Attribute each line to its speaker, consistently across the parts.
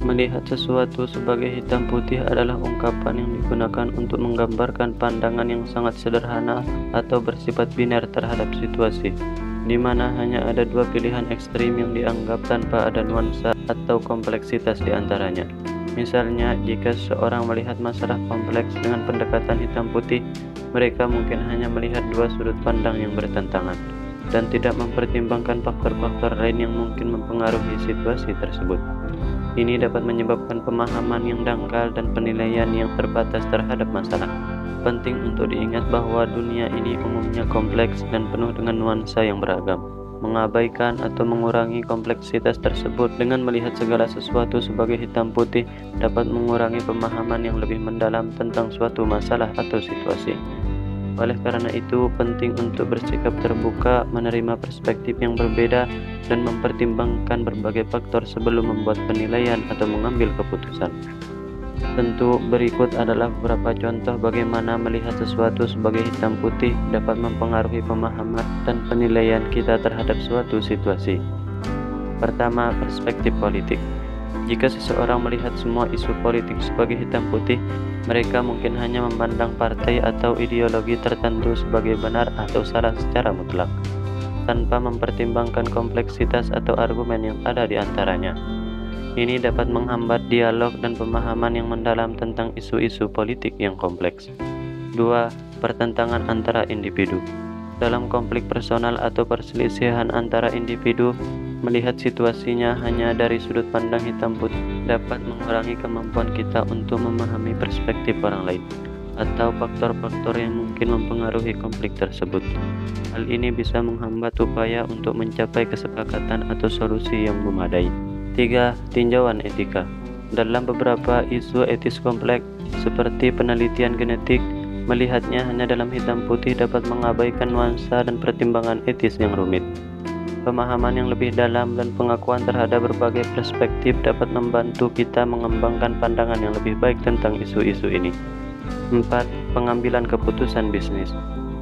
Speaker 1: Melihat sesuatu sebagai hitam putih adalah ungkapan yang digunakan untuk menggambarkan pandangan yang sangat sederhana atau bersifat biner terhadap situasi, di mana hanya ada dua pilihan ekstrim yang dianggap tanpa ada nuansa atau kompleksitas di antaranya. Misalnya, jika seorang melihat masalah kompleks dengan pendekatan hitam putih, mereka mungkin hanya melihat dua sudut pandang yang bertentangan dan tidak mempertimbangkan faktor-faktor lain yang mungkin mempengaruhi situasi tersebut. Ini dapat menyebabkan pemahaman yang dangkal dan penilaian yang terbatas terhadap masalah. Penting untuk diingat bahwa dunia ini umumnya kompleks dan penuh dengan nuansa yang beragam. Mengabaikan atau mengurangi kompleksitas tersebut dengan melihat segala sesuatu sebagai hitam putih dapat mengurangi pemahaman yang lebih mendalam tentang suatu masalah atau situasi. Oleh karena itu, penting untuk bersikap terbuka, menerima perspektif yang berbeda, dan mempertimbangkan berbagai faktor sebelum membuat penilaian atau mengambil keputusan. Tentu, berikut adalah beberapa contoh bagaimana melihat sesuatu sebagai hitam putih dapat mempengaruhi pemahaman dan penilaian kita terhadap suatu situasi. Pertama, perspektif politik. Jika seseorang melihat semua isu politik sebagai hitam putih, mereka mungkin hanya memandang partai atau ideologi tertentu sebagai benar atau salah secara mutlak, tanpa mempertimbangkan kompleksitas atau argumen yang ada di antaranya. Ini dapat menghambat dialog dan pemahaman yang mendalam tentang isu-isu politik yang kompleks. 2. Pertentangan antara individu. Dalam konflik personal atau perselisihan antara individu, melihat situasinya hanya dari sudut pandang hitam putih dapat mengurangi kemampuan kita untuk memahami perspektif orang lain atau faktor-faktor yang mungkin mempengaruhi konflik tersebut. Hal ini bisa menghambat upaya untuk mencapai kesepakatan atau solusi yang memadai. 3. Tinjauan etika. Dalam beberapa isu etis kompleks seperti penelitian genetik, melihatnya hanya dalam hitam putih dapat mengabaikan nuansa dan pertimbangan etis yang rumit. Pemahaman yang lebih dalam dan pengakuan terhadap berbagai perspektif dapat membantu kita mengembangkan pandangan yang lebih baik tentang isu-isu ini. 4. Pengambilan keputusan bisnis.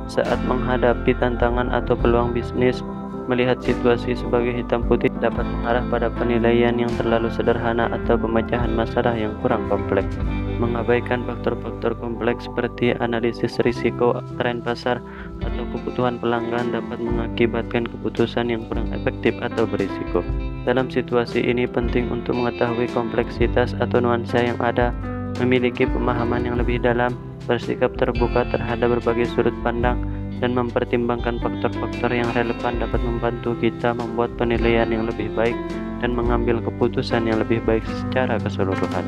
Speaker 1: Saat menghadapi tantangan atau peluang bisnis, melihat situasi sebagai hitam putih dapat mengarah pada penilaian yang terlalu sederhana atau pemecahan masalah yang kurang kompleks. Mengabaikan faktor-faktor kompleks seperti analisis risiko, tren pasar, atau kebutuhan pelanggan dapat mengakibatkan keputusan yang kurang efektif atau berisiko. Dalam situasi ini penting untuk mengetahui kompleksitas atau nuansa yang ada, memiliki pemahaman yang lebih dalam, bersikap terbuka terhadap berbagai sudut pandang, dan mempertimbangkan faktor-faktor yang relevan dapat membantu kita membuat penilaian yang lebih baik dan mengambil keputusan yang lebih baik secara keseluruhan.